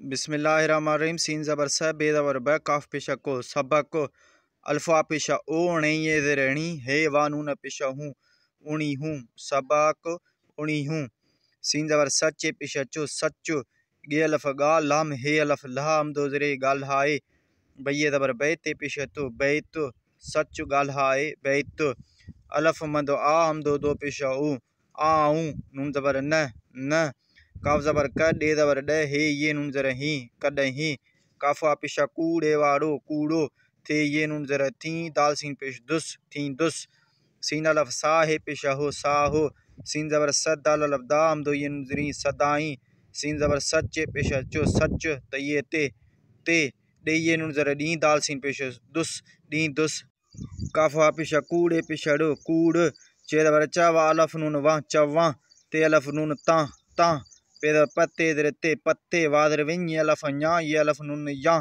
बिस्मिल्लाहिर्रहमानिर्रहीम। सीन ज़बर स बे ज़बर ब काफ पेशा को सबक अल्फा पेशा ओ अणी ये ज़रणी हे वानून पेशा हूँ उणी हूँ सबक उणी हूँ। सीन ज़बर सच पेशा चो सच गे अल्फ गा लाम हे अल्फ लहा अमदो ज़रे गाल हाए बये ज़बर बैत पेशा तो बैत सच गाल हाए बैत अल्फ मंद आ अमदो दो पेशा ओ आऊँ नून ज़बर न काफ ज़बर क डे ज़बर ड हे ये नून ज़र ही कदहीं काफा पेशा कूड़े वाड़ो कूड़ो थे ये नून ज़र थी दाल सीन पेश दुस थी दुस सीन अल्फ सा हे पेशा हो सा हो सीन ज़बर सद दाल अल्फ दा अमदो ये नून ज़री सदाई सीन ज़बर सच पेशा चो सच तये ते डे ये नून ज़र डी दाल सीन पेश दुस डी दुस काफा पेशा कूड़े पेशा डो कूड़ चे ज़बर चा वा अल्फ नून वाह चवा ते अल्फ नून ता पेद पत्ते इधर ते पत्ते वादर विन्य अल्फ न्या ये अल्फ नून या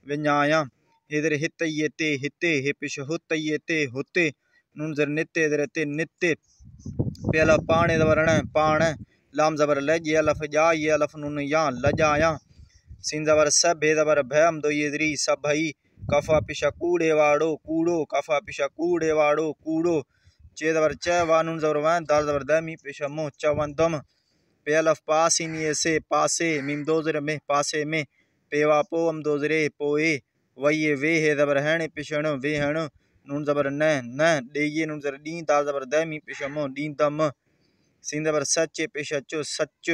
विन्याया इधर हित ये ते हिते हे पेश हुत ये ते हुते नून ज़र नित्ते इधर ते नित्ते पे अल्फ पाने ज़बर पाण लाम ज़बर लज ये अल्फ जा ये अल्फ नून या लजाया सीन ज़बर सब बे ज़बर भ अमदो ये ज़री सभई काफा पेशा कूड़े वाड़ो कूड़ो काफा पेशा कूड़े वाड़ो कूड़ो चे ज़बर च वा नून ज़बर व दाल ज़बर द मी पेशा मो चवंदम पे अल्फ पास इन ये से पासे मीम दो ज़रे में पासे में पेवा पो अम दो ज़रे पोए वही वे है ज़बर हण पिछण वे हण नून ज़बर न डे ये नून ज़र डी दाल ज़बर द मी पेशा मो डी दम सीन ज़बर सच पेशा चो सच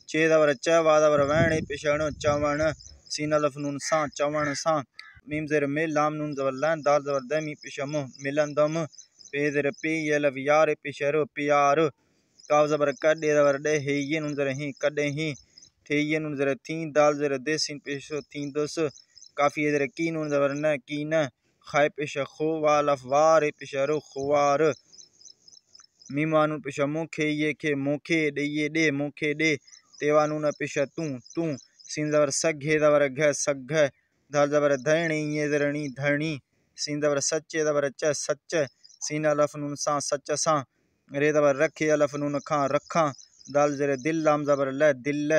चे ज़बर च वा ज़बर वण पिछण चवण सीन अल्फ नून सा चवण सा मीम ज़र में लाम नून ज़बर लन दाल ज़बर द मी पेशा मो मिलंदम पे ज़र पे ये अल्फ यार पेशर प्यार काफ ज़बर क डे ज़बर डे हे ये नून ज़र ही कदहीं थे ये नून ज़र थी दाल ज़र दे सीन पेशो थी दुस काफ़ी ज़र की नून ज़बर न की न खाए पेशा खो वालफ वार पेशा रो खुवार मीमा नून पेशा मुखे ये खे मुखे डे ये डे मुखे डे तेवा नून पेशा तू सीन ज़बर सग हे ज़बर घ सग दाल ज़बर धरणी ये ज़रणी धरणी सीन ज़बर सच्चे ज़बर च सच सीन अल्फ नून सा सच सा रे ज़बर रखे अल्फ नून खा रखा दाल ज़र दिल लाम ज़बर ल दिल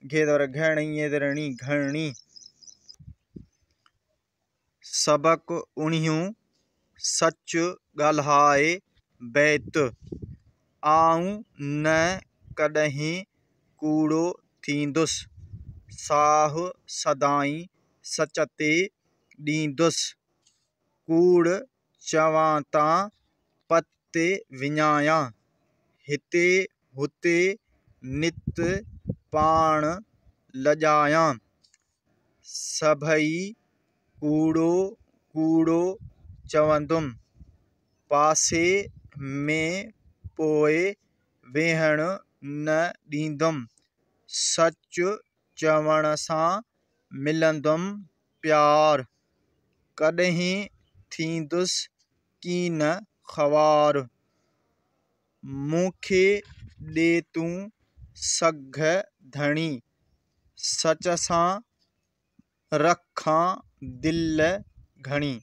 घे ज़बर घणी ये ज़रणी घरणी सबक उणियूं सच ॻाल्हाए बैत आऊं न कॾहिं कूड़ो थींदुसि साह सदाई सच ते ॾींदुसि कूड़ चवां तां पत्ते विञायां हिते हुते नित पाण लजायां सभई कूड़ो कूड़ो चवंदुमि पासे में पोइ वेहण न ॾींदुमि सच चवण सां मिलंदुमि प्यार कॾहिं थींदुसि कीन ख़वार मूंखे ॾे तूं सघ धणी सच सां रखां दिल घणी।